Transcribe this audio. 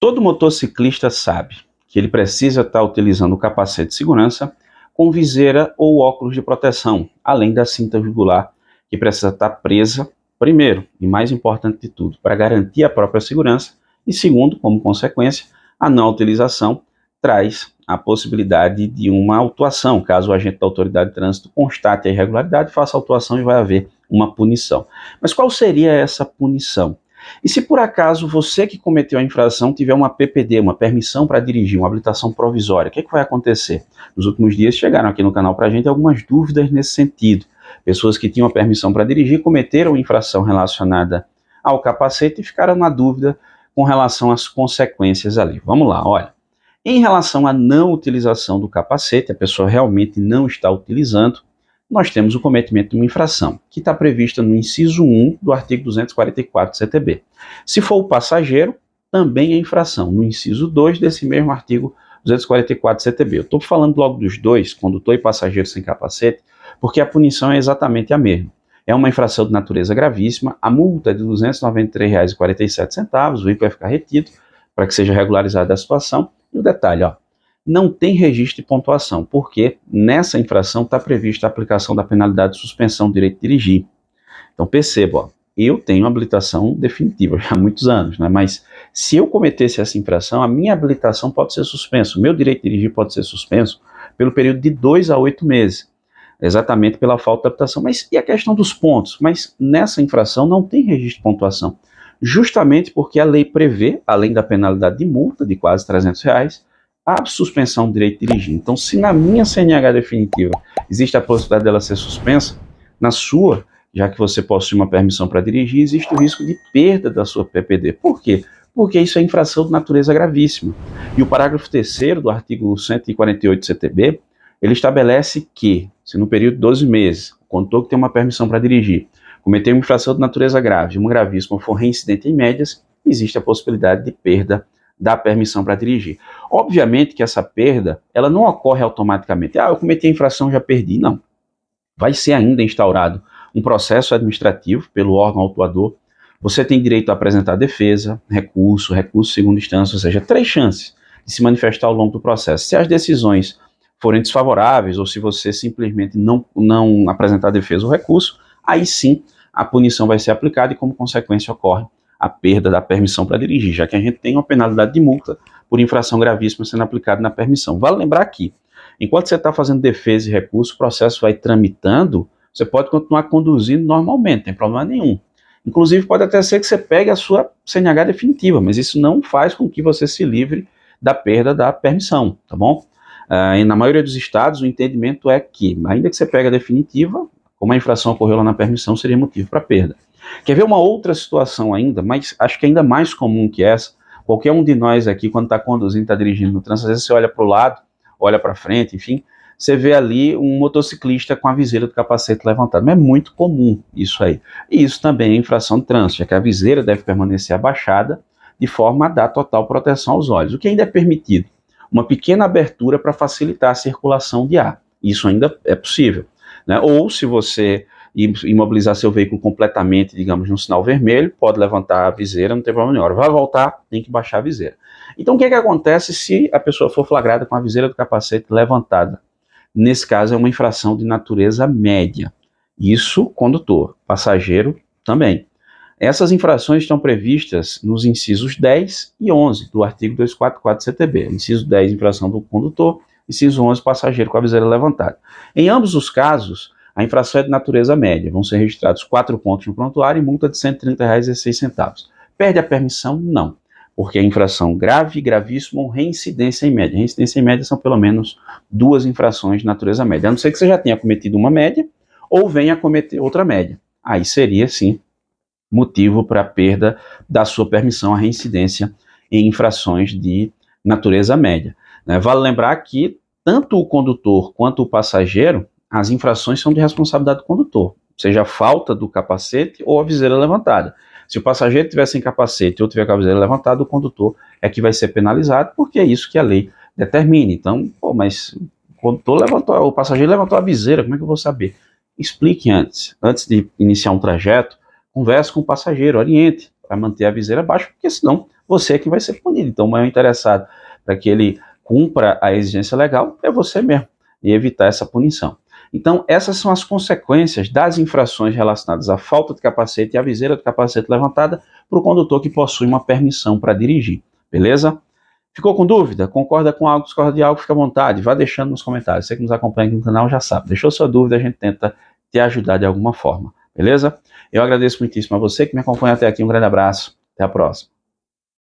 Todo motociclista sabe que ele precisa estar utilizando o capacete de segurança com viseira ou óculos de proteção, além da cinta jugular, que precisa estar presa, primeiro, e mais importante de tudo, para garantir a própria segurança, e segundo, como consequência, a não utilização traz a possibilidade de uma autuação, caso o agente da autoridade de trânsito constate a irregularidade, faça a autuação e vai haver uma punição. Mas qual seria essa punição? E se por acaso você que cometeu a infração tiver uma PPD, uma permissão para dirigir, uma habilitação provisória, o que vai acontecer? Nos últimos dias chegaram aqui no canal para a gente algumas dúvidas nesse sentido. Pessoas que tinham a permissão para dirigir cometeram infração relacionada ao capacete e ficaram na dúvida com relação às consequências ali. Vamos lá, olha. Em relação à não utilização do capacete, a pessoa realmente não está utilizando, nós temos o cometimento de uma infração, que está prevista no inciso 1 do artigo 244 do CTB. Se for o passageiro, também é infração, no inciso 2 desse mesmo artigo 244 do CTB. Eu estou falando logo dos dois, condutor e passageiro sem capacete, porque a punição é exatamente a mesma. É uma infração de natureza gravíssima, a multa é de R$ 293,47, o veículo vai ficar retido para que seja regularizada a situação. E o detalhe, ó, não tem registro de pontuação, porque nessa infração está prevista a aplicação da penalidade de suspensão do direito de dirigir. Então perceba, ó, eu tenho habilitação definitiva já há muitos anos, né? Mas se eu cometesse essa infração, a minha habilitação pode ser suspensa, o meu direito de dirigir pode ser suspenso pelo período de 2 a 8 meses, exatamente pela falta de habilitação. Mas e a questão dos pontos? Mas nessa infração não tem registro de pontuação, justamente porque a lei prevê, além da penalidade de multa de quase R$300, a suspensão do direito de dirigir. Então, se na minha CNH definitiva existe a possibilidade dela ser suspensa, na sua, já que você possui uma permissão para dirigir, existe o risco de perda da sua PPD. Por quê? Porque isso é infração de natureza gravíssima. E o parágrafo 3º do artigo 148 do CTB, ele estabelece que, se no período de 12 meses, o condutor que tem uma permissão para dirigir cometer uma infração de natureza grave, uma gravíssima, for reincidente em médias, existe a possibilidade de perda da permissão para dirigir. Obviamente que essa perda, ela não ocorre automaticamente. Eu cometi a infração, já perdi. Não. Vai ser ainda instaurado um processo administrativo pelo órgão autuador. Você tem direito a apresentar defesa, recurso segunda instância, ou seja, 3 chances de se manifestar ao longo do processo. Se as decisões forem desfavoráveis ou se você simplesmente não apresentar defesa ou recurso, aí sim a punição vai ser aplicada e como consequência ocorre a perda da permissão para dirigir, já que a gente tem uma penalidade de multa por infração gravíssima sendo aplicada na permissão. Vale lembrar que, enquanto você está fazendo defesa e recurso, o processo vai tramitando, você pode continuar conduzindo normalmente, não tem problema nenhum. Inclusive, pode até ser que você pegue a sua CNH definitiva, mas isso não faz com que você se livre da perda da permissão, tá bom? E na maioria dos estados, o entendimento é que, ainda que você pegue a definitiva, como a infração ocorreu lá na permissão, seria motivo para perda. Quer ver uma outra situação ainda, mas acho que ainda mais comum que essa? Qualquer um de nós aqui, quando está conduzindo, está dirigindo no trânsito, às vezes você olha para o lado, olha para frente, enfim, você vê ali um motociclista com a viseira do capacete levantada. Mas é muito comum isso aí. E isso também é infração de trânsito, já que a viseira deve permanecer abaixada de forma a dar total proteção aos olhos. O que ainda é permitido? Uma pequena abertura para facilitar a circulação de ar. Isso ainda é possível, né? Ou se você imobilizar seu veículo completamente, digamos, no sinal vermelho, pode levantar a viseira, não tem problema nenhum. Vai voltar, tem que baixar a viseira. Então, o que acontece se a pessoa for flagrada com a viseira do capacete levantada? Nesse caso, é uma infração de natureza média. Isso, condutor, passageiro também. Essas infrações estão previstas nos incisos 10 e 11 do artigo 244 do CTB. Inciso 10, infração do condutor. Inciso 11, passageiro com a viseira levantada. Em ambos os casos, a infração é de natureza média. Vão ser registrados 4 pontos no prontuário e multa de R$ 130,16. Perde a permissão? Não. Porque é infração grave, gravíssima ou reincidência em média. Reincidência em média são pelo menos 2 infrações de natureza média. A não ser que você já tenha cometido uma média ou venha a cometer outra média. Aí seria, sim, motivo para a perda da sua permissão, a reincidência em infrações de natureza média. Vale lembrar que tanto o condutor quanto o passageiro, as infrações são de responsabilidade do condutor, seja a falta do capacete ou a viseira levantada. Se o passageiro tiver sem capacete ou tiver com a viseira levantada, o condutor é que vai ser penalizado, porque é isso que a lei determina. Então, mas o passageiro levantou a viseira, como é que eu vou saber? Explique antes de iniciar um trajeto, converse com o passageiro, oriente, para manter a viseira baixa, porque senão você é que vai ser punido. Então, o maior interessado para que ele cumpra a exigência legal é você mesmo, e evitar essa punição. Então, essas são as consequências das infrações relacionadas à falta de capacete e à viseira do capacete levantada para o condutor que possui uma permissão para dirigir, beleza? Ficou com dúvida? Concorda com algo, discorda de algo, fica à vontade, vá deixando nos comentários. Você que nos acompanha aqui no canal já sabe. Deixou sua dúvida, a gente tenta te ajudar de alguma forma, beleza? Eu agradeço muitíssimo a você que me acompanha até aqui, um grande abraço, até a próxima.